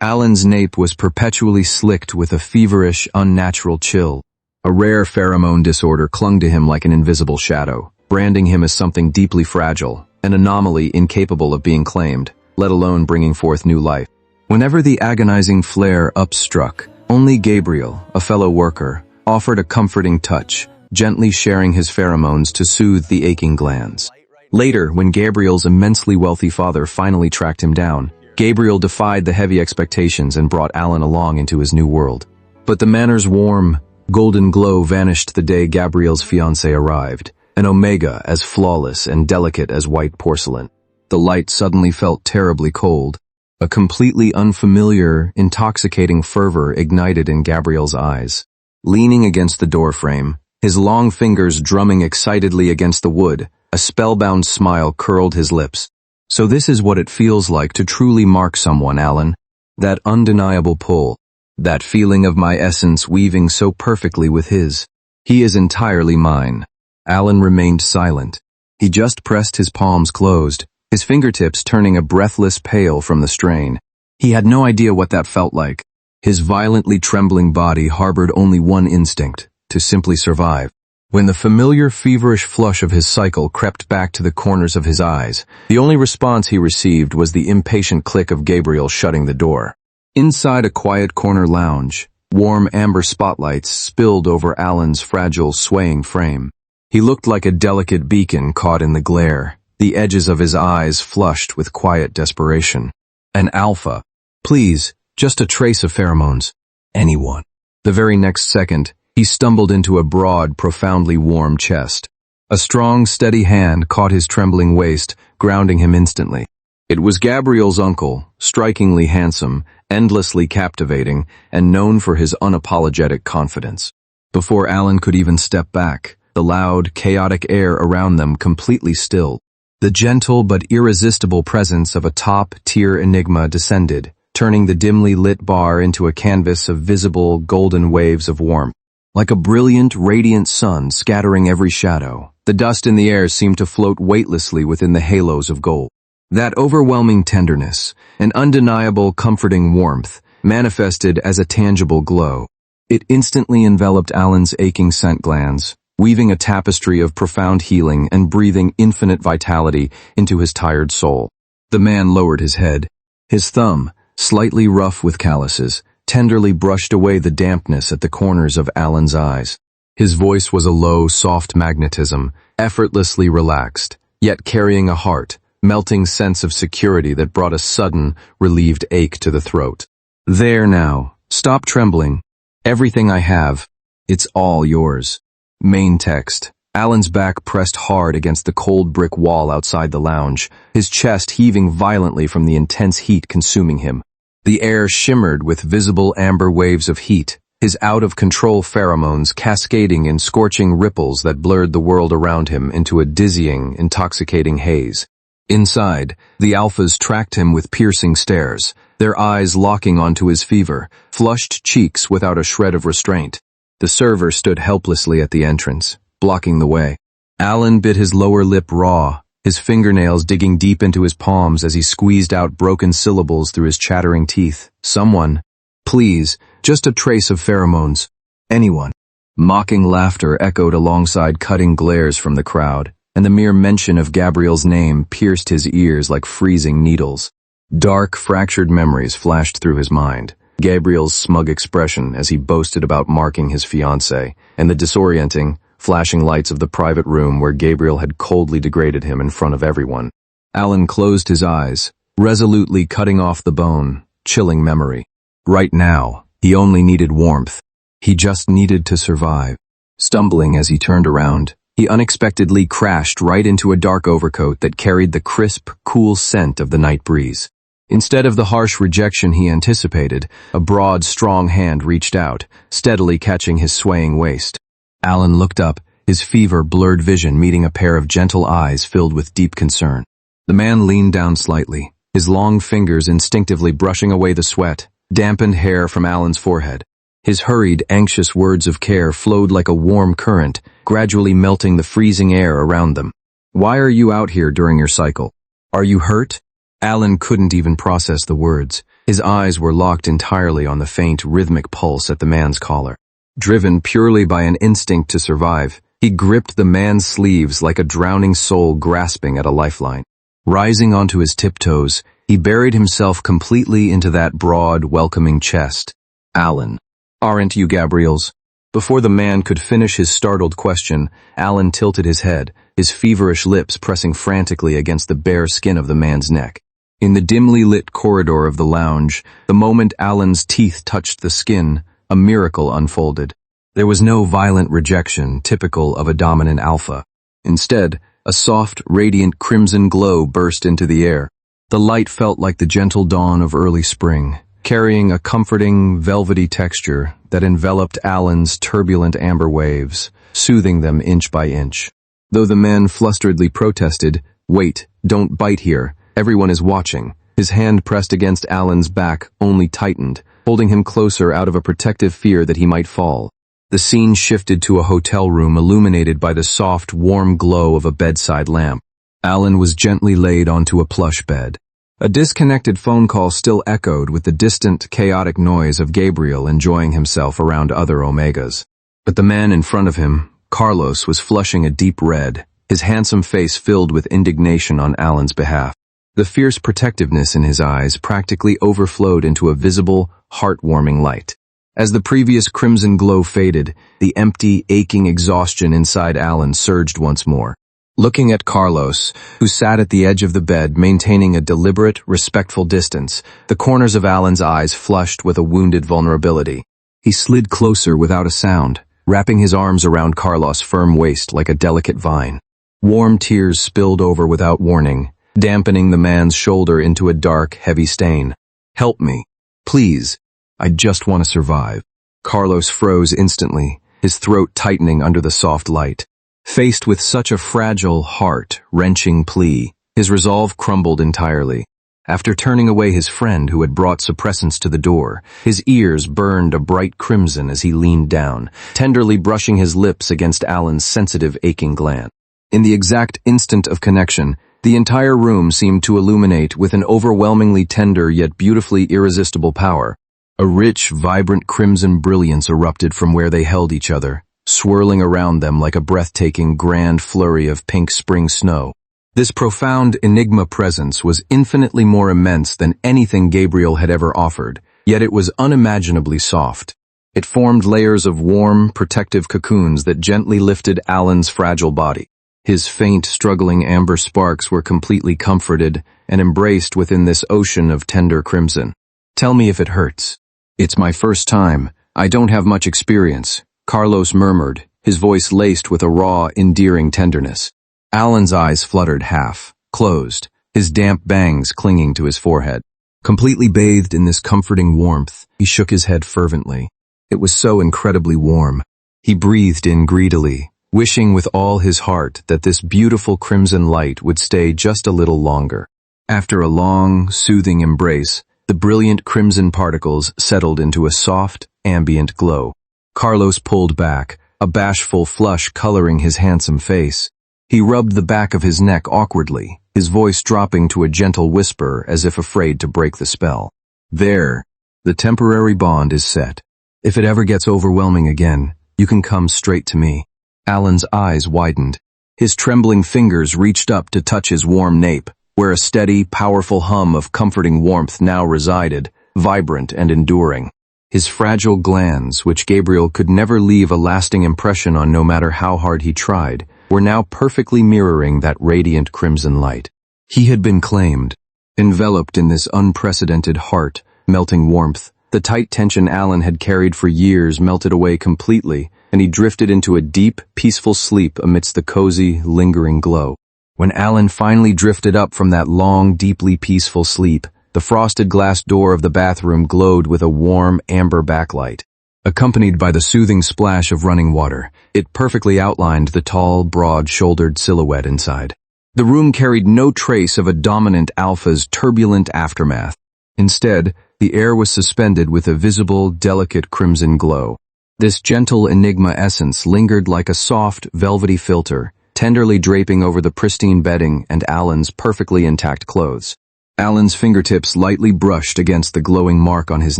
Allan's nape was perpetually slicked with a feverish, unnatural chill. A rare pheromone disorder clung to him like an invisible shadow, branding him as something deeply fragile, an anomaly incapable of being claimed, let alone bringing forth new life. Whenever the agonizing flare upstruck, only Gabriel, a fellow worker, offered a comforting touch, gently sharing his pheromones to soothe the aching glands. Later, when Gabriel's immensely wealthy father finally tracked him down, Gabriel defied the heavy expectations and brought Allan along into his new world. But the manor's warm, golden glow vanished the day Gabriel's fiancée arrived, an Omega as flawless and delicate as white porcelain. The light suddenly felt terribly cold. A completely unfamiliar, intoxicating fervor ignited in Gabriel's eyes. Leaning against the doorframe, his long fingers drumming excitedly against the wood, a spellbound smile curled his lips. So this is what it feels like to truly mark someone, Allan. That undeniable pull. That feeling of my essence weaving so perfectly with his. He is entirely mine. Allan remained silent. He just pressed his palms closed, his fingertips turning a breathless pale from the strain. He had no idea what that felt like. His violently trembling body harbored only one instinct, to simply survive. When the familiar feverish flush of his cycle crept back to the corners of his eyes, the only response he received was the impatient click of Gabriel shutting the door. Inside a quiet corner lounge, warm amber spotlights spilled over Allan's fragile, swaying frame. He looked like a delicate beacon caught in the glare, the edges of his eyes flushed with quiet desperation. An alpha. Please, just a trace of pheromones. Anyone. The very next second, he stumbled into a broad, profoundly warm chest. A strong, steady hand caught his trembling waist, grounding him instantly. It was Gabriel's uncle, strikingly handsome, endlessly captivating, and known for his unapologetic confidence. Before Allan could even step back, the loud, chaotic air around them completely stilled. The gentle but irresistible presence of a top-tier enigma descended, turning the dimly lit bar into a canvas of visible, golden waves of warmth. Like a brilliant, radiant sun scattering every shadow, the dust in the air seemed to float weightlessly within the halos of gold. That overwhelming tenderness, an undeniable, comforting warmth, manifested as a tangible glow. It instantly enveloped Allan's aching scent glands, weaving a tapestry of profound healing and breathing infinite vitality into his tired soul. The man lowered his head. His thumb, slightly rough with calluses, tenderly brushed away the dampness at the corners of Allan's eyes. His voice was a low, soft magnetism, effortlessly relaxed, yet carrying a heart, melting sense of security that brought a sudden, relieved ache to the throat. There now, stop trembling. Everything I have, it's all yours. Main text. Allan's back pressed hard against the cold brick wall outside the lounge, his chest heaving violently from the intense heat consuming him. The air shimmered with visible amber waves of heat, his out-of-control pheromones cascading in scorching ripples that blurred the world around him into a dizzying, intoxicating haze. Inside, the alphas tracked him with piercing stares, their eyes locking onto his fever, flushed cheeks without a shred of restraint. The server stood helplessly at the entrance, blocking the way. Allan bit his lower lip raw, his fingernails digging deep into his palms as he squeezed out broken syllables through his chattering teeth. Someone. Please, just a trace of pheromones. Anyone. Mocking laughter echoed alongside cutting glares from the crowd, and the mere mention of Gabriel's name pierced his ears like freezing needles. Dark, fractured memories flashed through his mind. Gabriel's smug expression as he boasted about marking his fiancée, and the disorienting, flashing lights of the private room where Gabriel had coldly degraded him in front of everyone. Allan closed his eyes, resolutely cutting off the bone, chilling memory. Right now, he only needed warmth. He just needed to survive. Stumbling as he turned around, he unexpectedly crashed right into a dark overcoat that carried the crisp, cool scent of the night breeze. Instead of the harsh rejection he anticipated, a broad, strong hand reached out, steadily catching his swaying waist. Allan looked up, his fever-blurred vision meeting a pair of gentle eyes filled with deep concern. The man leaned down slightly, his long fingers instinctively brushing away the sweat, dampened hair from Allan's forehead. His hurried, anxious words of care flowed like a warm current, gradually melting the freezing air around them. Why are you out here during your cycle? Are you hurt? Allan couldn't even process the words. His eyes were locked entirely on the faint, rhythmic pulse at the man's collar. Driven purely by an instinct to survive, he gripped the man's sleeves like a drowning soul grasping at a lifeline. Rising onto his tiptoes, he buried himself completely into that broad, welcoming chest. "Allan, aren't you Gabriel's?" Before the man could finish his startled question, Allan tilted his head, his feverish lips pressing frantically against the bare skin of the man's neck. In the dimly lit corridor of the lounge, the moment Allan's teeth touched the skin, a miracle unfolded. There was no violent rejection typical of a dominant alpha. Instead, a soft, radiant crimson glow burst into the air. The light felt like the gentle dawn of early spring, carrying a comforting, velvety texture that enveloped Allan's turbulent amber waves, soothing them inch by inch. Though the man flusteredly protested, "Wait, don't bite here, everyone is watching," his hand pressed against Allan's back only tightened, holding him closer out of a protective fear that he might fall. The scene shifted to a hotel room illuminated by the soft, warm glow of a bedside lamp. Allan was gently laid onto a plush bed. A disconnected phone call still echoed with the distant, chaotic noise of Gabriel enjoying himself around other Omegas. But the man in front of him, Carlos, was flushing a deep red, his handsome face filled with indignation on Allan's behalf. The fierce protectiveness in his eyes practically overflowed into a visible, heart-warming light. As the previous crimson glow faded, the empty, aching exhaustion inside Allan surged once more. Looking at Carlos, who sat at the edge of the bed maintaining a deliberate, respectful distance, the corners of Allan's eyes flushed with a wounded vulnerability. He slid closer without a sound, wrapping his arms around Carlos' firm waist like a delicate vine. Warm tears spilled over without warning, dampening the man's shoulder into a dark, heavy stain. "Help me, please. I just want to survive." Carlos froze instantly, his throat tightening under the soft light. Faced with such a fragile, heart-wrenching plea, his resolve crumbled entirely. After turning away his friend who had brought suppressants to the door, his ears burned a bright crimson as he leaned down, tenderly brushing his lips against Allan's sensitive, aching gland. In the exact instant of connection, the entire room seemed to illuminate with an overwhelmingly tender yet beautifully irresistible power. A rich, vibrant crimson brilliance erupted from where they held each other, swirling around them like a breathtaking grand flurry of pink spring snow. This profound enigma presence was infinitely more immense than anything Gabriel had ever offered, yet it was unimaginably soft. It formed layers of warm, protective cocoons that gently lifted Allan's fragile body. His faint, struggling amber sparks were completely comforted and embraced within this ocean of tender crimson. "Tell me if it hurts." "It's my first time. I don't have much experience," Carlos murmured, his voice laced with a raw, endearing tenderness. Allan's eyes fluttered half, closed, his damp bangs clinging to his forehead. Completely bathed in this comforting warmth, he shook his head fervently. It was so incredibly warm. He breathed in greedily, wishing with all his heart that this beautiful crimson light would stay just a little longer. After a long, soothing embrace, the brilliant crimson particles settled into a soft, ambient glow. Carlos pulled back, a bashful flush coloring his handsome face. He rubbed the back of his neck awkwardly, his voice dropping to a gentle whisper as if afraid to break the spell. "There, the temporary bond is set. If it ever gets overwhelming again, you can come straight to me." Allan's eyes widened. His trembling fingers reached up to touch his warm nape, where a steady, powerful hum of comforting warmth now resided, vibrant and enduring. His fragile glands, which Gabriel could never leave a lasting impression on no matter how hard he tried, were now perfectly mirroring that radiant crimson light. He had been claimed. Enveloped in this unprecedented heart-melting warmth, the tight tension Allan had carried for years melted away completely, and he drifted into a deep, peaceful sleep amidst the cozy, lingering glow. When Allan finally drifted up from that long, deeply peaceful sleep, the frosted glass door of the bathroom glowed with a warm, amber backlight. Accompanied by the soothing splash of running water, it perfectly outlined the tall, broad-shouldered silhouette inside. The room carried no trace of a dominant alpha's turbulent aftermath. Instead, the air was suspended with a visible, delicate crimson glow. This gentle enigma essence lingered like a soft, velvety filter, tenderly draping over the pristine bedding and Allan's perfectly intact clothes. Allan's fingertips lightly brushed against the glowing mark on his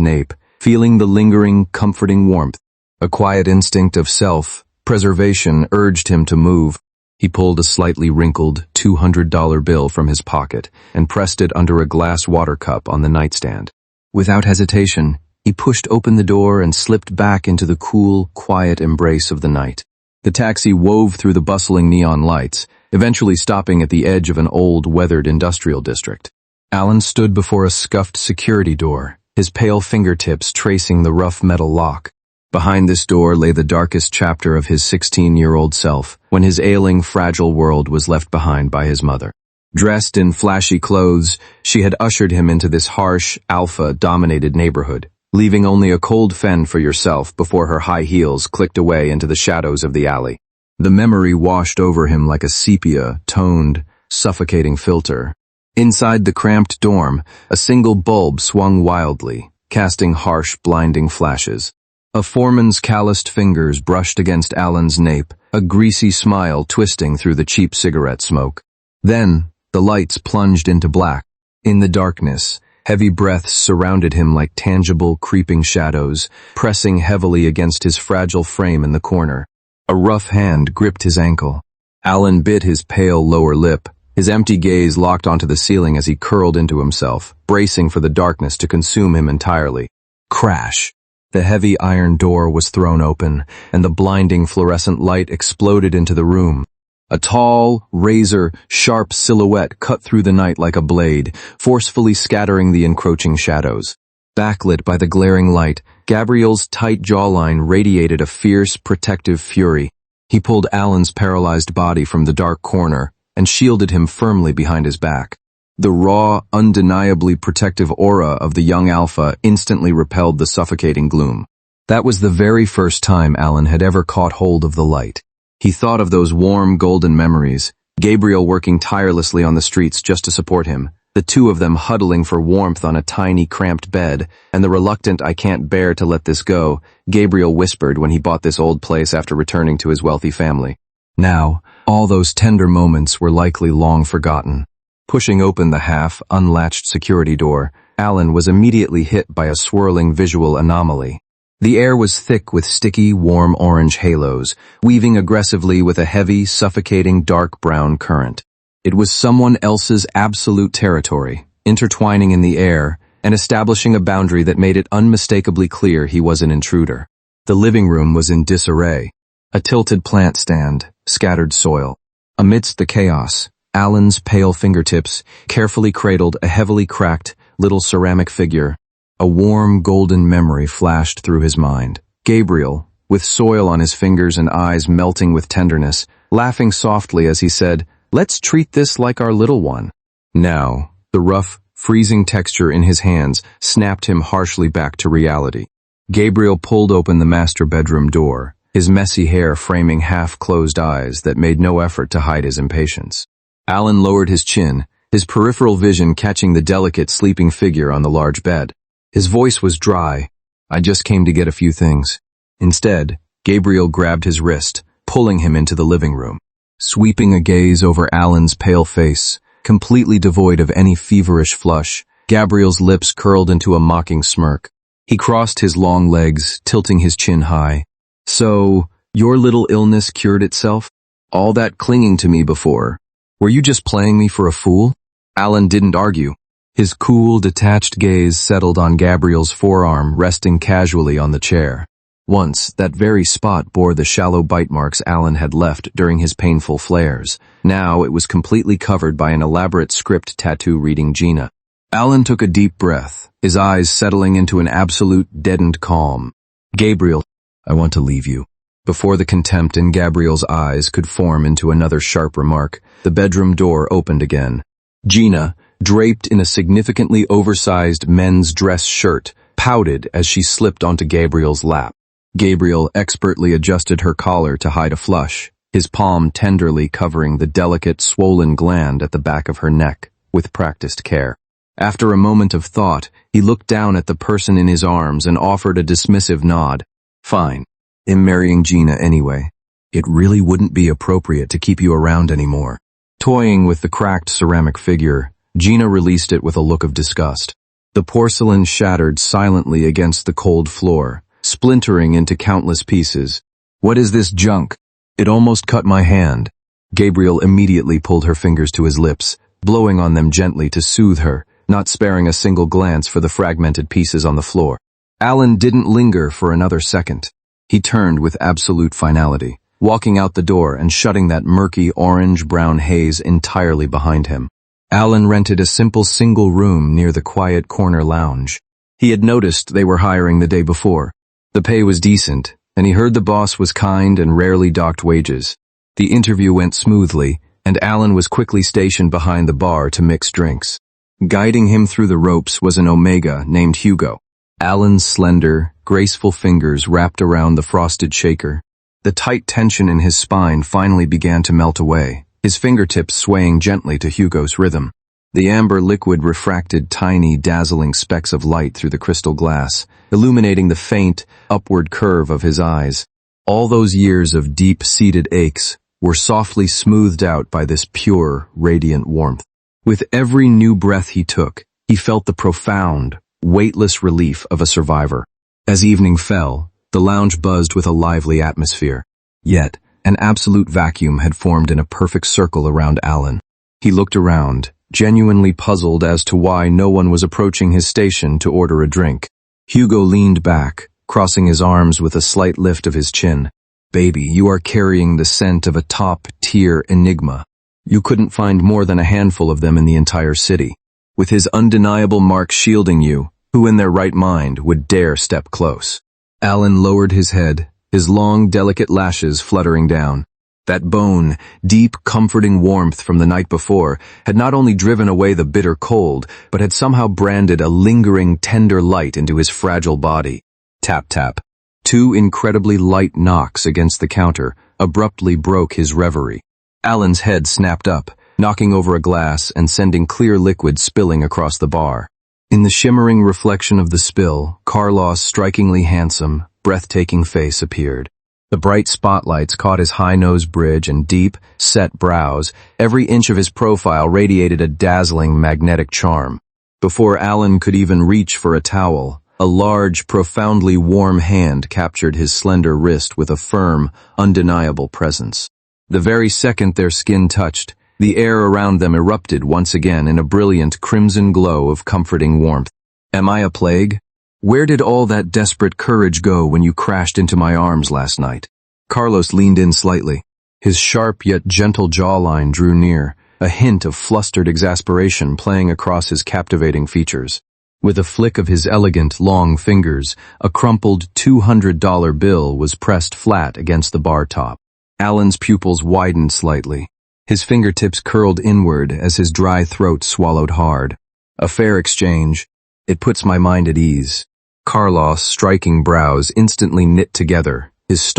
nape, feeling the lingering, comforting warmth. A quiet instinct of self-preservation urged him to move. He pulled a slightly wrinkled $200 bill from his pocket and pressed it under a glass water cup on the nightstand. Without hesitation, he pushed open the door and slipped back into the cool, quiet embrace of the night. The taxi wove through the bustling neon lights, eventually stopping at the edge of an old, weathered industrial district. Allan stood before a scuffed security door, his pale fingertips tracing the rough metal lock. Behind this door lay the darkest chapter of his 16-year-old self, when his ailing, fragile world was left behind by his mother. Dressed in flashy clothes, she had ushered him into this harsh, alpha-dominated neighborhood, leaving only a cold fend for yourself before her high heels clicked away into the shadows of the alley. The memory washed over him like a sepia-toned, suffocating filter. Inside the cramped dorm, a single bulb swung wildly, casting harsh, blinding flashes. A foreman's calloused fingers brushed against Allan's nape, a greasy smile twisting through the cheap cigarette smoke. Then, the lights plunged into black. In the darkness, heavy breaths surrounded him like tangible, creeping shadows, pressing heavily against his fragile frame in the corner. A rough hand gripped his ankle. Allan bit his pale lower lip, his empty gaze locked onto the ceiling as he curled into himself, bracing for the darkness to consume him entirely. Crash! The heavy iron door was thrown open, and the blinding fluorescent light exploded into the room. A tall, razor-sharp silhouette cut through the night like a blade, forcefully scattering the encroaching shadows. Backlit by the glaring light, Gabriel's tight jawline radiated a fierce, protective fury. He pulled Allan's paralyzed body from the dark corner and shielded him firmly behind his back. The raw, undeniably protective aura of the young alpha instantly repelled the suffocating gloom. That was the very first time Allan had ever caught hold of the light. He thought of those warm, golden memories, Gabriel working tirelessly on the streets just to support him, the two of them huddling for warmth on a tiny, cramped bed, and the reluctant "I can't bear to let this go" Gabriel whispered when he bought this old place after returning to his wealthy family. Now, all those tender moments were likely long forgotten. Pushing open the half-unlatched security door, Allan was immediately hit by a swirling visual anomaly. The air was thick with sticky, warm orange halos, weaving aggressively with a heavy, suffocating dark brown current. It was someone else's absolute territory, intertwining in the air and establishing a boundary that made it unmistakably clear he was an intruder. The living room was in disarray. A tilted plant stand, scattered soil. Amidst the chaos, Allan's pale fingertips carefully cradled a heavily cracked little ceramic figure. A warm, golden memory flashed through his mind. Gabriel, with soil on his fingers and eyes melting with tenderness, laughing softly as he said, "Let's treat this like our little one." Now, the rough, freezing texture in his hands snapped him harshly back to reality. Gabriel pulled open the master bedroom door, his messy hair framing half-closed eyes that made no effort to hide his impatience. Allan lowered his chin, his peripheral vision catching the delicate sleeping figure on the large bed. His voice was dry. "I just came to get a few things." Instead, Gabriel grabbed his wrist, pulling him into the living room. Sweeping a gaze over Allan's pale face, completely devoid of any feverish flush, Gabriel's lips curled into a mocking smirk. He crossed his long legs, tilting his chin high. "So, your little illness cured itself? All that clinging to me before. Were you just playing me for a fool?" Allan didn't argue. His cool, detached gaze settled on Gabriel's forearm resting casually on the chair. Once, that very spot bore the shallow bite marks Allan had left during his painful flares. Now it was completely covered by an elaborate script tattoo reading Gina. Allan took a deep breath, his eyes settling into an absolute, deadened calm. "Gabriel, I want to leave you." Before the contempt in Gabriel's eyes could form into another sharp remark, the bedroom door opened again. Gina, draped in a significantly oversized men's dress shirt, pouted as she slipped onto Gabriel's lap. Gabriel expertly adjusted her collar to hide a flush, his palm tenderly covering the delicate, swollen gland at the back of her neck, with practiced care. After a moment of thought, he looked down at the person in his arms and offered a dismissive nod. "Fine. I'm marrying Gina anyway. It really wouldn't be appropriate to keep you around anymore." Toying with the cracked ceramic figure, Gina released it with a look of disgust. The porcelain shattered silently against the cold floor, splintering into countless pieces. "What is this junk? It almost cut my hand." Gabriel immediately pulled her fingers to his lips, blowing on them gently to soothe her, not sparing a single glance for the fragmented pieces on the floor. Allan didn't linger for another second. He turned with absolute finality, walking out the door and shutting that murky orange-brown haze entirely behind him. Allan rented a simple single room near the quiet corner lounge. He had noticed they were hiring the day before. The pay was decent, and he heard the boss was kind and rarely docked wages. The interview went smoothly, and Allan was quickly stationed behind the bar to mix drinks. Guiding him through the ropes was an Omega named Hugo. Allan's slender, graceful fingers wrapped around the frosted shaker. The tight tension in his spine finally began to melt away, his fingertips swaying gently to Hugo's rhythm. The amber liquid refracted tiny, dazzling specks of light through the crystal glass, illuminating the faint, upward curve of his eyes. All those years of deep-seated aches were softly smoothed out by this pure, radiant warmth. With every new breath he took, he felt the profound, weightless relief of a survivor. As evening fell, the lounge buzzed with a lively atmosphere. Yet, an absolute vacuum had formed in a perfect circle around Allan. He looked around, genuinely puzzled as to why no one was approaching his station to order a drink. Hugo leaned back, crossing his arms with a slight lift of his chin. "Baby, you are carrying the scent of a top-tier enigma. You couldn't find more than a handful of them in the entire city. With his undeniable mark shielding you, who in their right mind would dare step close?" Allan lowered his head, his long, delicate lashes fluttering down. That bone, deep, comforting warmth from the night before had not only driven away the bitter cold, but had somehow branded a lingering, tender light into his fragile body. Tap, tap. 2 incredibly light knocks against the counter abruptly broke his reverie. Allan's head snapped up, knocking over a glass and sending clear liquid spilling across the bar. In the shimmering reflection of the spill, Carlos' strikingly handsome, breathtaking face appeared. The bright spotlights caught his high nose bridge and deep, set brows. Every inch of his profile radiated a dazzling magnetic charm. Before Allan could even reach for a towel, a large, profoundly warm hand captured his slender wrist with a firm, undeniable presence. The very second their skin touched, the air around them erupted once again in a brilliant crimson glow of comforting warmth. "Am I a plague? Where did all that desperate courage go when you crashed into my arms last night?" Carlos leaned in slightly. His sharp yet gentle jawline drew near, a hint of flustered exasperation playing across his captivating features. With a flick of his elegant, long fingers, a crumpled $200 bill was pressed flat against the bar top. Allan's pupils widened slightly. His fingertips curled inward as his dry throat swallowed hard. "A fair exchange. It puts my mind at ease." Carlos' striking brows instantly knit together, his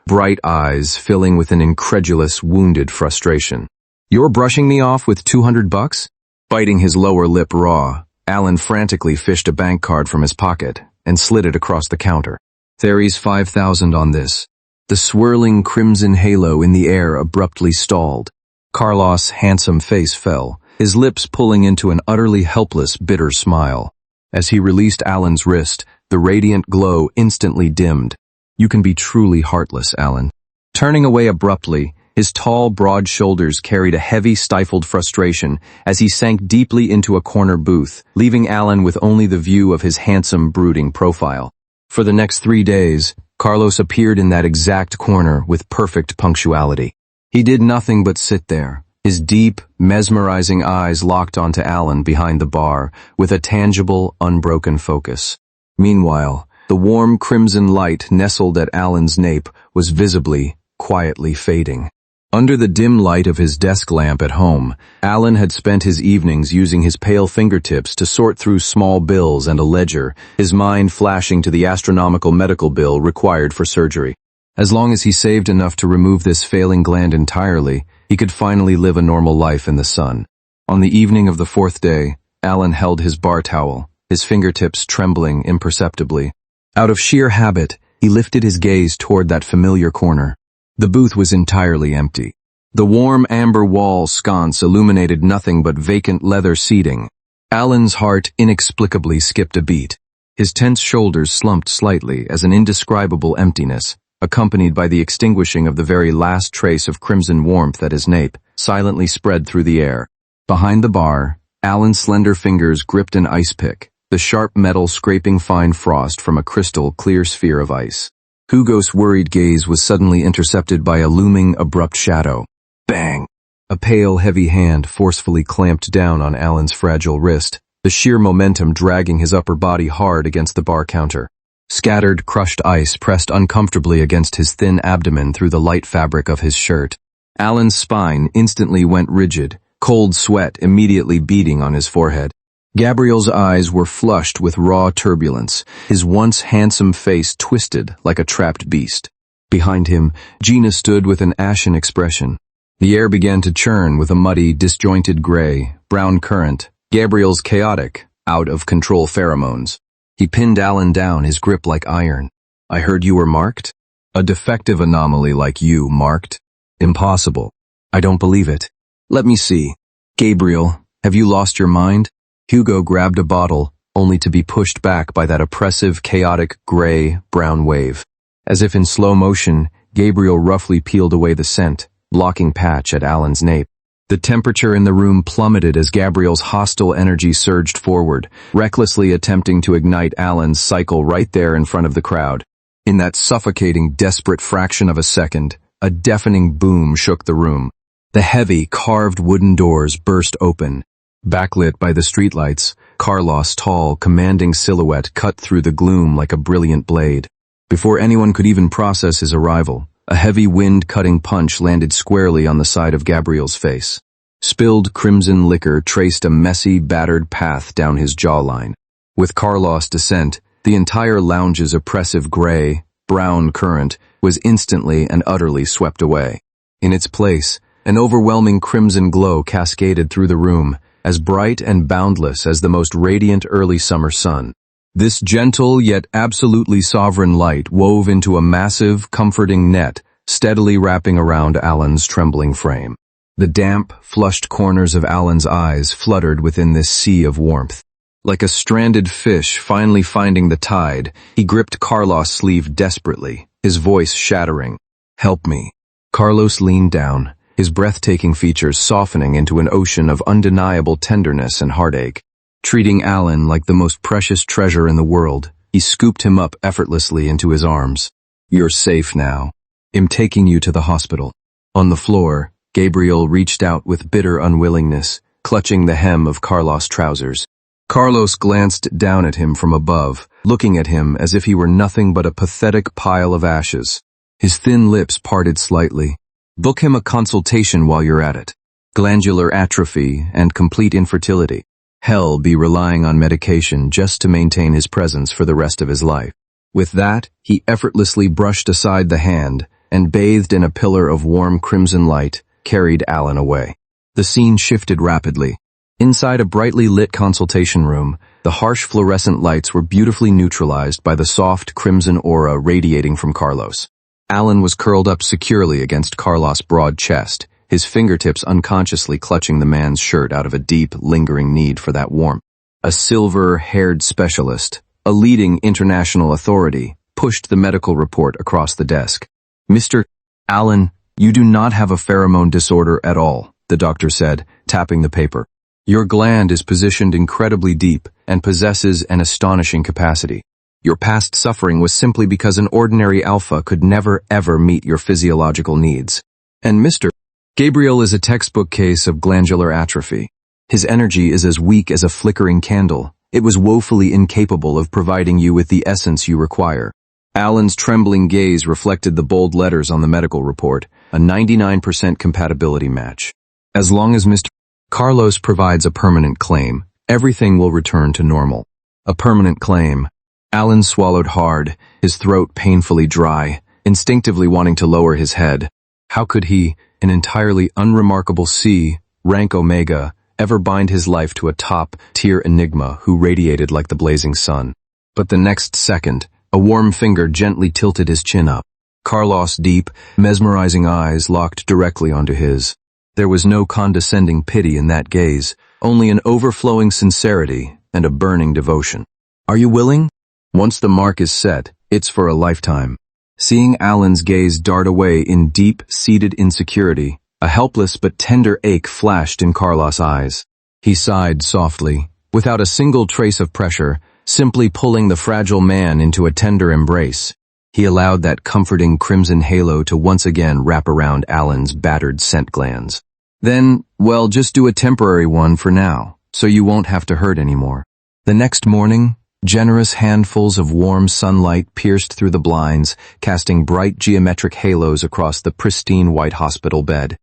bright eyes filling with an incredulous, wounded frustration. "You're brushing me off with $200? Biting his lower lip raw, Allan frantically fished a bank card from his pocket and slid it across the counter. "There's 5,000 on this." The swirling crimson halo in the air abruptly stalled. Carlos' handsome face fell, his lips pulling into an utterly helpless, bitter smile. As he released Allan's wrist, the radiant glow instantly dimmed. "You can be truly heartless, Allan." Turning away abruptly, his tall, broad shoulders carried a heavy, stifled frustration as he sank deeply into a corner booth, leaving Allan with only the view of his handsome, brooding profile. For the next 3 days, Carlos appeared in that exact corner with perfect punctuality. He did nothing but sit there, his deep, mesmerizing eyes locked onto Allan behind the bar, with a tangible, unbroken focus. Meanwhile, the warm crimson light nestled at Allan's nape was visibly, quietly fading. Under the dim light of his desk lamp at home, Allan had spent his evenings using his pale fingertips to sort through small bills and a ledger, his mind flashing to the astronomical medical bill required for surgery. As long as he saved enough to remove this failing gland entirely, he could finally live a normal life in the sun. On the evening of the 4th day, Allan held his bar towel, his fingertips trembling imperceptibly. Out of sheer habit, he lifted his gaze toward that familiar corner. The booth was entirely empty. The warm amber wall sconce illuminated nothing but vacant leather seating. Allan's heart inexplicably skipped a beat. His tense shoulders slumped slightly as an indescribable emptiness, accompanied by the extinguishing of the very last trace of crimson warmth at his nape, silently spread through the air. Behind the bar, Allan's slender fingers gripped an ice pick, the sharp metal scraping fine frost from a crystal clear sphere of ice. Hugo's worried gaze was suddenly intercepted by a looming, abrupt shadow. Bang! A pale, heavy hand forcefully clamped down on Allan's fragile wrist, the sheer momentum dragging his upper body hard against the bar counter. Scattered, crushed ice pressed uncomfortably against his thin abdomen through the light fabric of his shirt. Allan's spine instantly went rigid, cold sweat immediately beading on his forehead. Gabriel's eyes were flushed with raw turbulence, his once handsome face twisted like a trapped beast. Behind him, Gina stood with an ashen expression. The air began to churn with a muddy, disjointed gray, brown current, Gabriel's chaotic, out-of-control pheromones. He pinned Allan down, his grip like iron. I heard you were marked? A defective anomaly like you, marked? Impossible. I don't believe it. Let me see. Gabriel, have you lost your mind? Hugo grabbed a bottle, only to be pushed back by that oppressive, chaotic, gray, brown wave. As if in slow motion, Gabriel roughly peeled away the scent, blocking patch at Allan's nape. The temperature in the room plummeted as Gabriel's hostile energy surged forward, recklessly attempting to ignite Allan's cycle right there in front of the crowd. In that suffocating, desperate fraction of a second, a deafening boom shook the room. The heavy, carved wooden doors burst open. Backlit by the streetlights, Carlos' tall, commanding silhouette cut through the gloom like a brilliant blade. Before anyone could even process his arrival, a heavy wind-cutting punch landed squarely on the side of Gabriel's face. Spilled crimson liquor traced a messy, battered path down his jawline. With Carlos' descent, the entire lounge's oppressive gray, brown current was instantly and utterly swept away. In its place, an overwhelming crimson glow cascaded through the room, as bright and boundless as the most radiant early summer sun. This gentle yet absolutely sovereign light wove into a massive, comforting net, steadily wrapping around Allan's trembling frame. The damp, flushed corners of Allan's eyes fluttered within this sea of warmth. Like a stranded fish finally finding the tide, he gripped Carlos' sleeve desperately, his voice shattering. Help me. Carlos leaned down, his breathtaking features softening into an ocean of undeniable tenderness and heartache. Treating Allan like the most precious treasure in the world, he scooped him up effortlessly into his arms. You're safe now. I'm taking you to the hospital. On the floor, Gabriel reached out with bitter unwillingness, clutching the hem of Carlos' trousers. Carlos glanced down at him from above, looking at him as if he were nothing but a pathetic pile of ashes. His thin lips parted slightly. Book him a consultation while you're at it. Glandular atrophy and complete infertility. Hell be relying on medication just to maintain his presence for the rest of his life. With that, he effortlessly brushed aside the hand and, bathed in a pillar of warm crimson light, carried Allan away. The scene shifted rapidly. Inside a brightly lit consultation room, the harsh fluorescent lights were beautifully neutralized by the soft crimson aura radiating from Carlos. Allan was curled up securely against Carlos' broad chest, his fingertips unconsciously clutching the man's shirt out of a deep, lingering need for that warmth. A silver-haired specialist, a leading international authority, pushed the medical report across the desk. Mr. Allan, you do not have a pheromone disorder at all, the doctor said, tapping the paper. Your gland is positioned incredibly deep and possesses an astonishing capacity. Your past suffering was simply because an ordinary alpha could never ever meet your physiological needs. And Mr. Gabriel is a textbook case of glandular atrophy. His energy is as weak as a flickering candle. It was woefully incapable of providing you with the essence you require. Allan's trembling gaze reflected the bold letters on the medical report, a 99% compatibility match. As long as Mr. Carlos provides a permanent claim, everything will return to normal. A permanent claim. Allan swallowed hard, his throat painfully dry, instinctively wanting to lower his head. How could he, an entirely unremarkable C, rank Omega, ever bind his life to a top-tier enigma who radiated like the blazing sun? But the next second, a warm finger gently tilted his chin up. Carlos' deep, mesmerizing eyes locked directly onto his. There was no condescending pity in that gaze, only an overflowing sincerity and a burning devotion. Are you willing? Once the mark is set, it's for a lifetime. Seeing Allan's gaze dart away in deep-seated insecurity, a helpless but tender ache flashed in Carlos' eyes. He sighed softly, without a single trace of pressure, simply pulling the fragile man into a tender embrace. He allowed that comforting crimson halo to once again wrap around Allan's battered scent glands. Then, well, just do a temporary one for now, so you won't have to hurt anymore. The next morning, generous handfuls of warm sunlight pierced through the blinds, casting bright geometric halos across the pristine white hospital bed.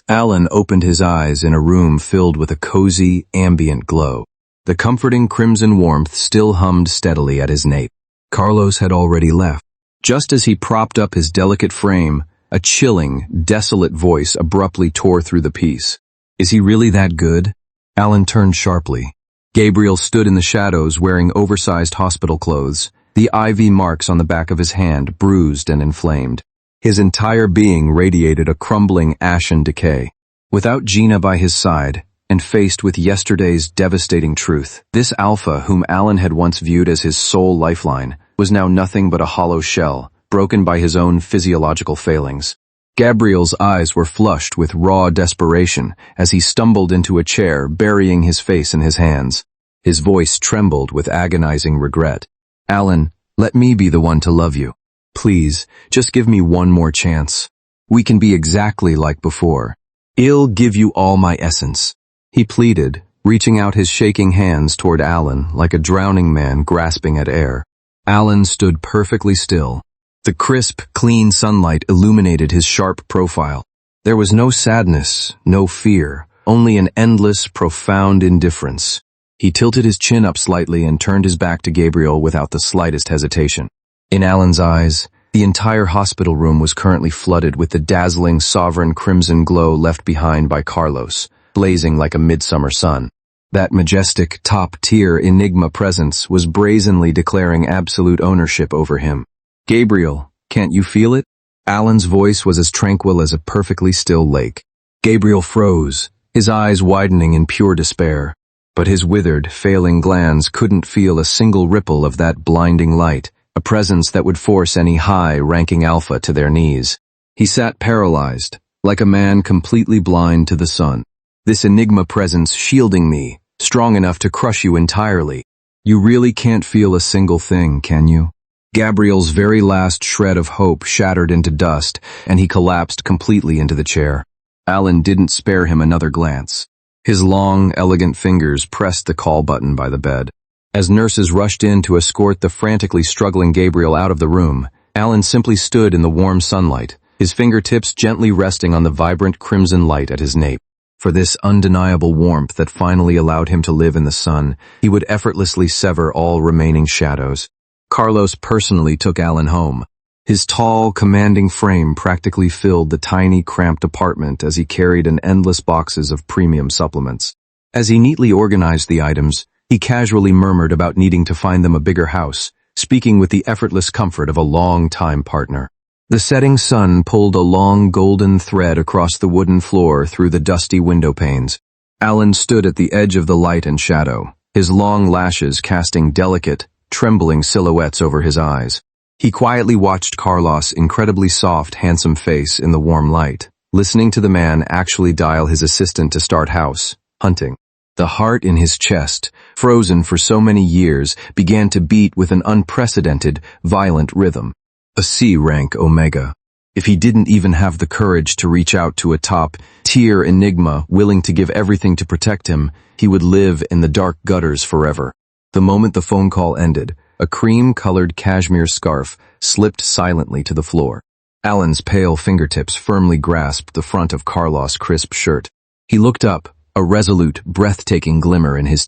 Allan opened his eyes in a room filled with a cozy, ambient glow. The comforting crimson warmth still hummed steadily at his nape. Carlos had already left. Just as he propped up his delicate frame, a chilling, desolate voice abruptly tore through the peace. Is he really that good? Allan turned sharply. Gabriel stood in the shadows wearing oversized hospital clothes, the IV marks on the back of his hand bruised and inflamed. His entire being radiated a crumbling ashen decay. Without Gina by his side, and faced with yesterday's devastating truth, this alpha whom Allan had once viewed as his sole lifeline was now nothing but a hollow shell, broken by his own physiological failings. Gabriel's eyes were flushed with raw desperation as he stumbled into a chair, burying his face in his hands. His voice trembled with agonizing regret. Allan, let me be the one to love you. Please, just give me one more chance. We can be exactly like before. I'll give you all my essence. He pleaded, reaching out his shaking hands toward Allan like a drowning man grasping at air. Allan stood perfectly still. The crisp, clean sunlight illuminated his sharp profile. There was no sadness, no fear, only an endless, profound indifference. He tilted his chin up slightly and turned his back to Gabriel without the slightest hesitation. In Allan's eyes, the entire hospital room was currently flooded with the dazzling, sovereign crimson glow left behind by Carlos, blazing like a midsummer sun. That majestic, top-tier Enigma presence was brazenly declaring absolute ownership over him. Gabriel, can't you feel it? Allan's voice was as tranquil as a perfectly still lake. Gabriel froze, his eyes widening in pure despair. But his withered, failing glands couldn't feel a single ripple of that blinding light, a presence that would force any high-ranking alpha to their knees. He sat paralyzed, like a man completely blind to the sun. This Enigma presence shielding me, strong enough to crush you entirely. You really can't feel a single thing, can you? Gabriel's very last shred of hope shattered into dust, and he collapsed completely into the chair. Allan didn't spare him another glance. His long, elegant fingers pressed the call button by the bed. As nurses rushed in to escort the frantically struggling Gabriel out of the room, Allan simply stood in the warm sunlight, his fingertips gently resting on the vibrant crimson light at his nape. For this undeniable warmth that finally allowed him to live in the sun, he would effortlessly sever all remaining shadows. Carlos personally took Allan home. His tall, commanding frame practically filled the tiny, cramped apartment as he carried an endless boxes of premium supplements. As he neatly organized the items, he casually murmured about needing to find them a bigger house, speaking with the effortless comfort of a long-time partner. The setting sun pulled a long golden thread across the wooden floor through the dusty window panes. Allan stood at the edge of the light and shadow, his long lashes casting delicate, trembling silhouettes over his eyes. He quietly watched Carlos' incredibly soft, handsome face in the warm light, listening to the man actually dial his assistant to start house hunting. The heart in his chest, frozen for so many years, began to beat with an unprecedented, violent rhythm. A C-rank Omega. If he didn't even have the courage to reach out to a top-tier Enigma willing to give everything to protect him, he would live in the dark gutters forever. The moment the phone call ended, a cream-colored cashmere scarf slipped silently to the floor. Allan's pale fingertips firmly grasped the front of Carlos' crisp shirt. He looked up, a resolute, breathtaking glimmer in his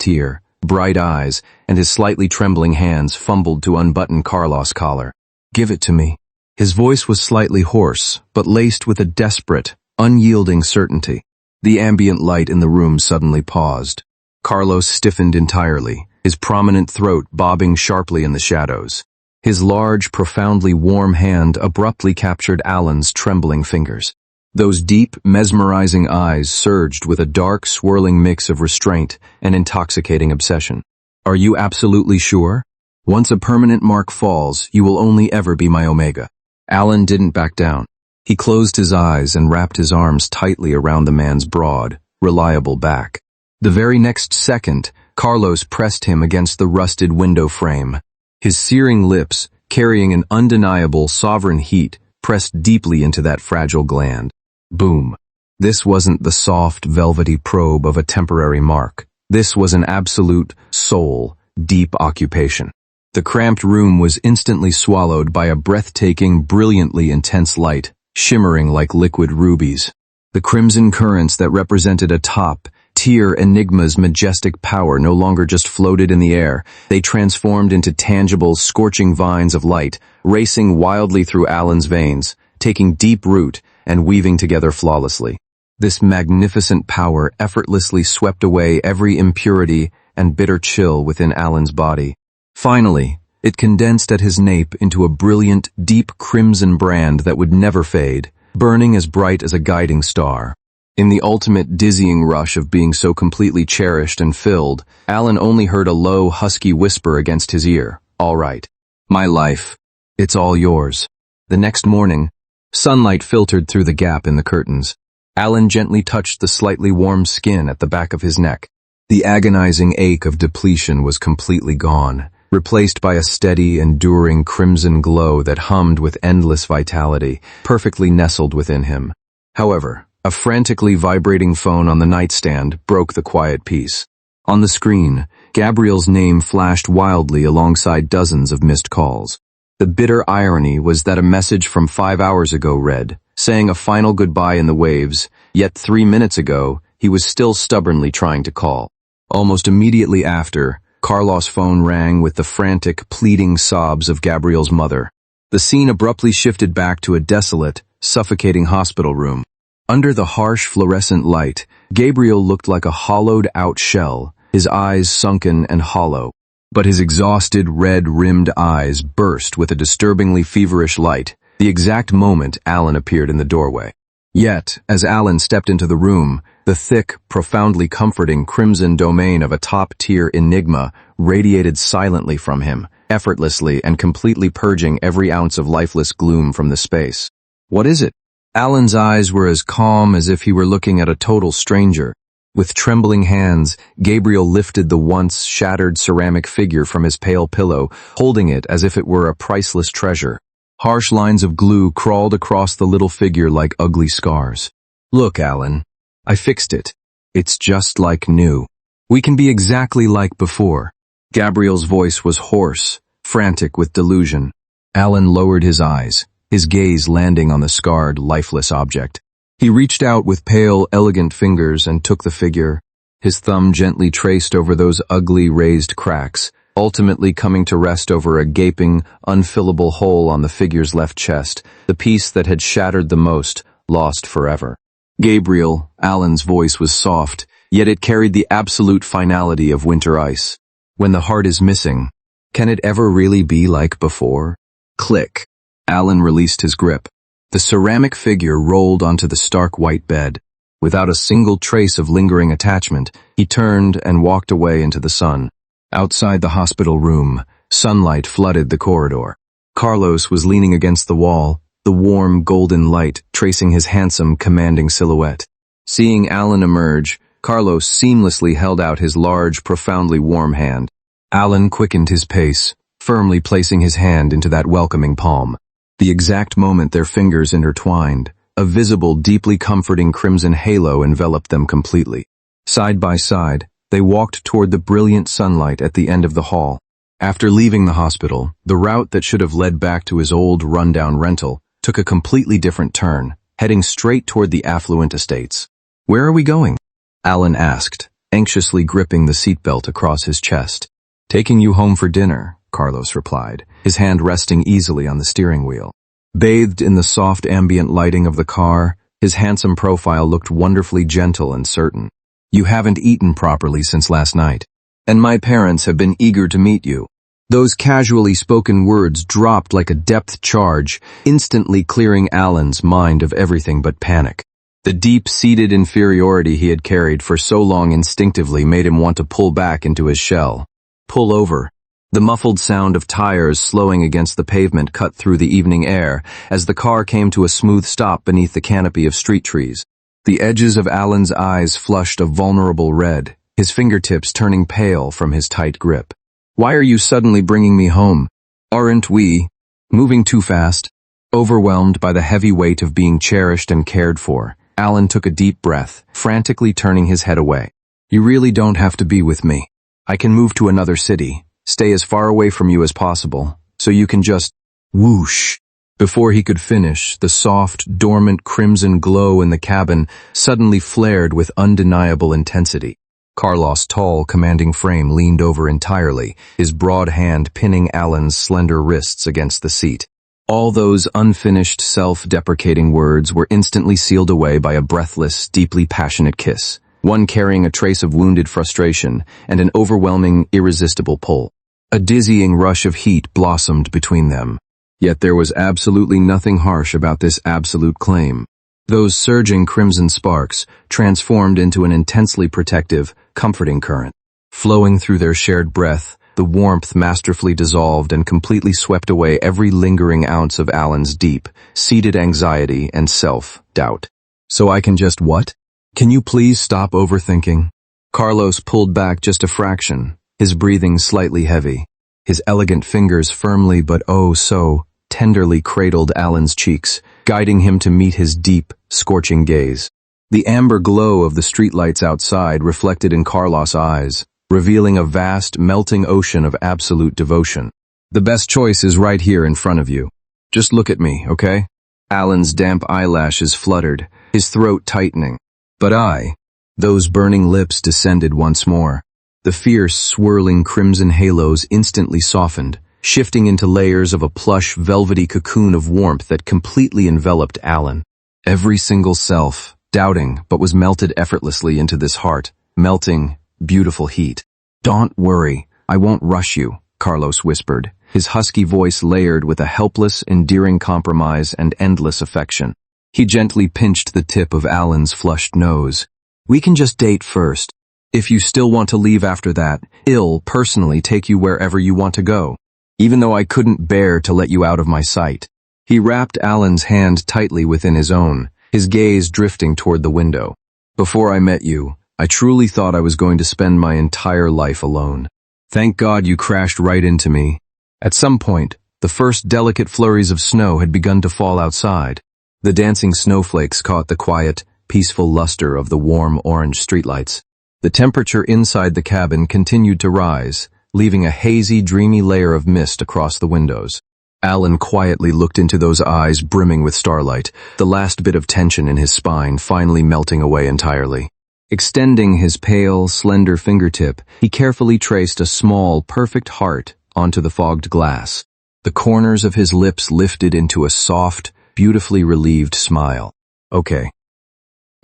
bright eyes, and his slightly trembling hands fumbled to unbutton Carlos' collar. "Give it to me." His voice was slightly hoarse, but laced with a desperate, unyielding certainty. The ambient light in the room suddenly paused. Carlos stiffened entirely, his prominent throat bobbing sharply in the shadows. His large, profoundly warm hand abruptly captured Allan's trembling fingers. Those deep, mesmerizing eyes surged with a dark, swirling mix of restraint and intoxicating obsession. "Are you absolutely sure? Once a permanent mark falls, you will only ever be my Omega." Allan didn't back down. He closed his eyes and wrapped his arms tightly around the man's broad, reliable back. The very next second, Carlos pressed him against the rusted window frame. His searing lips, carrying an undeniable sovereign heat, pressed deeply into that fragile gland. Boom. This wasn't the soft, velvety probe of a temporary mark. This was an absolute, soul, deep occupation. The cramped room was instantly swallowed by a breathtaking, brilliantly intense light, shimmering like liquid rubies. The crimson currents that represented a top-tier enigma's majestic power no longer just floated in the air. They transformed into tangible, scorching vines of light, racing wildly through Allan's veins, taking deep root and weaving together flawlessly. This magnificent power effortlessly swept away every impurity and bitter chill within Allan's body. Finally, it condensed at his nape into a brilliant, deep crimson brand that would never fade, burning as bright as a guiding star. In the ultimate dizzying rush of being so completely cherished and filled, Allan only heard a low, husky whisper against his ear. "All right. My life. It's all yours." The next morning, sunlight filtered through the gap in the curtains. Allan gently touched the slightly warm skin at the back of his neck. The agonizing ache of depletion was completely gone, replaced by a steady, enduring crimson glow that hummed with endless vitality, perfectly nestled within him. However, a frantically vibrating phone on the nightstand broke the quiet peace. On the screen, Gabriel's name flashed wildly alongside dozens of missed calls. The bitter irony was that a message from 5 hours ago read, saying a final goodbye in the waves, yet 3 minutes ago, he was still stubbornly trying to call. Almost immediately after, Carlos' phone rang with the frantic, pleading sobs of Gabriel's mother. The scene abruptly shifted back to a desolate, suffocating hospital room. Under the harsh fluorescent light, Gabriel looked like a hollowed-out shell, his eyes sunken and hollow. But his exhausted, red-rimmed eyes burst with a disturbingly feverish light, the exact moment Allan appeared in the doorway. Yet, as Allan stepped into the room, the thick, profoundly comforting crimson domain of a top-tier enigma radiated silently from him, effortlessly and completely purging every ounce of lifeless gloom from the space. "What is it?" Allan's eyes were as calm as if he were looking at a total stranger. With trembling hands, Gabriel lifted the once shattered ceramic figure from his pale pillow, holding it as if it were a priceless treasure. Harsh lines of glue crawled across the little figure like ugly scars. "Look, Allan. I fixed it. It's just like new. We can be exactly like before." Gabriel's voice was hoarse, frantic with delusion. Allan lowered his eyes, his gaze landing on the scarred, lifeless object. He reached out with pale, elegant fingers and took the figure. His thumb gently traced over those ugly, raised cracks, ultimately coming to rest over a gaping, unfillable hole on the figure's left chest, the piece that had shattered the most, lost forever. Gabriel, Allan's voice was soft, yet it carried the absolute finality of winter ice. When the heart is missing, can it ever really be like before? Click. Allan released his grip. The ceramic figure rolled onto the stark white bed. Without a single trace of lingering attachment, he turned and walked away into the sun. Outside the hospital room, sunlight flooded the corridor. Carlos was leaning against the wall, the warm golden light tracing his handsome, commanding silhouette. Seeing Allan emerge, Carlos seamlessly held out his large, profoundly warm hand. Allan quickened his pace, firmly placing his hand into that welcoming palm. The exact moment their fingers intertwined, a visible, deeply comforting crimson halo enveloped them completely. Side by side, they walked toward the brilliant sunlight at the end of the hall. After leaving the hospital, the route that should have led back to his old, rundown rental took a completely different turn, heading straight toward the affluent estates. "Where are we going?" Allan asked, anxiously gripping the seatbelt across his chest. "Taking you home for dinner," Carlos replied, his hand resting easily on the steering wheel. Bathed in the soft ambient lighting of the car, his handsome profile looked wonderfully gentle and certain. "You haven't eaten properly since last night, and my parents have been eager to meet you." Those casually spoken words dropped like a depth charge, instantly clearing Allan's mind of everything but panic. The deep-seated inferiority he had carried for so long instinctively made him want to pull back into his shell. Pull over. The muffled sound of tires slowing against the pavement cut through the evening air as the car came to a smooth stop beneath the canopy of street trees. The edges of Allan's eyes flushed a vulnerable red, his fingertips turning pale from his tight grip. Why are you suddenly bringing me home? Aren't we moving too fast? Overwhelmed by the heavy weight of being cherished and cared for, Allan took a deep breath, frantically turning his head away. You really don't have to be with me. I can move to another city, stay as far away from you as possible, so you can just whoosh. Before he could finish, the soft, dormant crimson glow in the cabin suddenly flared with undeniable intensity. Carlos' tall, commanding frame leaned over entirely, his broad hand pinning Allan's slender wrists against the seat. All those unfinished, self-deprecating words were instantly sealed away by a breathless, deeply passionate kiss, one carrying a trace of wounded frustration and an overwhelming, irresistible pull. A dizzying rush of heat blossomed between them. Yet there was absolutely nothing harsh about this absolute claim. Those surging crimson sparks transformed into an intensely protective, comforting current. Flowing through their shared breath, the warmth masterfully dissolved and completely swept away every lingering ounce of Allan's deep-seated anxiety and self-doubt. So I can just what? Can you please stop overthinking? Carlos pulled back just a fraction, his breathing slightly heavy. His elegant fingers firmly but oh so tenderly cradled Allan's cheeks, guiding him to meet his deep, scorching gaze. The amber glow of the streetlights outside reflected in Carlos' eyes, revealing a vast, melting ocean of absolute devotion. The best choice is right here in front of you. Just look at me, okay? Allan's damp eyelashes fluttered, his throat tightening. But those burning lips descended once more. The fierce, swirling crimson halos instantly softened, shifting into layers of a plush, velvety cocoon of warmth that completely enveloped Allan. Every single self, doubting, but was melted effortlessly into this heart, melting, beautiful heat. Don't worry, I won't rush you, Carlos whispered, his husky voice layered with a helpless, endearing compromise and endless affection. He gently pinched the tip of Allan's flushed nose. We can just date first. If you still want to leave after that, I'll personally take you wherever you want to go. Even though I couldn't bear to let you out of my sight. He wrapped Allan's hand tightly within his own, his gaze drifting toward the window. Before I met you, I truly thought I was going to spend my entire life alone. Thank God you crashed right into me. At some point, the first delicate flurries of snow had begun to fall outside. The dancing snowflakes caught the quiet, peaceful luster of the warm orange streetlights. The temperature inside the cabin continued to rise, leaving a hazy, dreamy layer of mist across the windows. Allan quietly looked into those eyes brimming with starlight, the last bit of tension in his spine finally melting away entirely. Extending his pale, slender fingertip, he carefully traced a small, perfect heart onto the fogged glass. The corners of his lips lifted into a soft, beautifully relieved smile. Okay.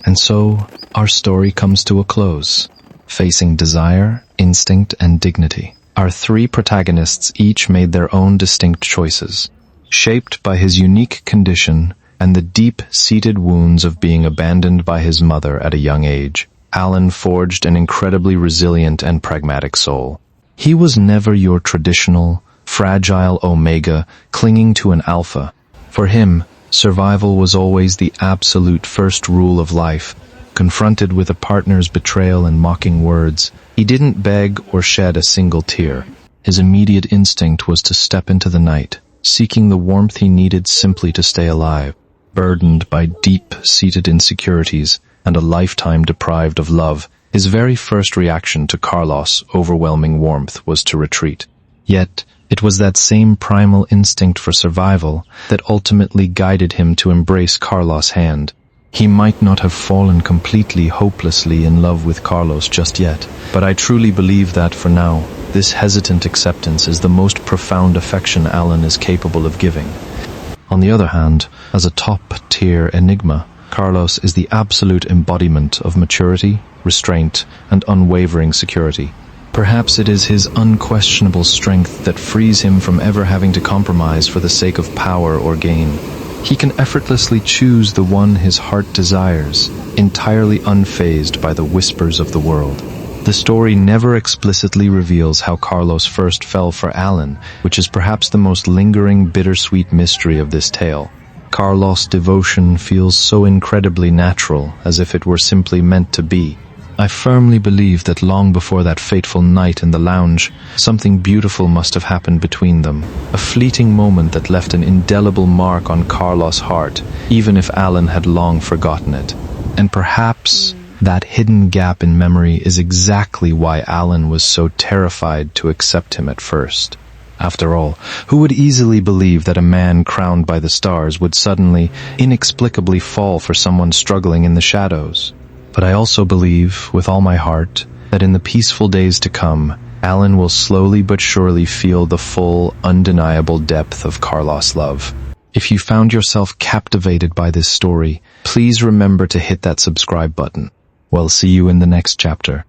And so, our story comes to a close. Facing desire, instinct, and dignity. Our three protagonists each made their own distinct choices, shaped by his unique condition and the deep-seated wounds of being abandoned by his mother at a young age. Allan forged an incredibly resilient and pragmatic soul. He was never your traditional, fragile omega clinging to an alpha. For him, survival was always the absolute first rule of life. Confronted with a partner's betrayal and mocking words, he didn't beg or shed a single tear. His immediate instinct was to step into the night, seeking the warmth he needed simply to stay alive. Burdened by deep-seated insecurities and a lifetime deprived of love, his very first reaction to Carlos' overwhelming warmth was to retreat. Yet, it was that same primal instinct for survival that ultimately guided him to embrace Carlos' hand. He might not have fallen completely, hopelessly in love with Carlos just yet, but I truly believe that, for now, this hesitant acceptance is the most profound affection Allan is capable of giving. On the other hand, as a top-tier enigma, Carlos is the absolute embodiment of maturity, restraint, and unwavering security. Perhaps it is his unquestionable strength that frees him from ever having to compromise for the sake of power or gain. He can effortlessly choose the one his heart desires, entirely unfazed by the whispers of the world. The story never explicitly reveals how Carlos first fell for Allan, which is perhaps the most lingering, bittersweet mystery of this tale. Carlos' devotion feels so incredibly natural, as if it were simply meant to be. I firmly believe that long before that fateful night in the lounge, something beautiful must have happened between them. A fleeting moment that left an indelible mark on Carlos' heart, even if Allan had long forgotten it. And perhaps that hidden gap in memory is exactly why Allan was so terrified to accept him at first. After all, who would easily believe that a man crowned by the stars would suddenly, inexplicably fall for someone struggling in the shadows? But I also believe, with all my heart, that in the peaceful days to come, Allan will slowly but surely feel the full, undeniable depth of Carlos' love. If you found yourself captivated by this story, please remember to hit that subscribe button. We'll see you in the next chapter.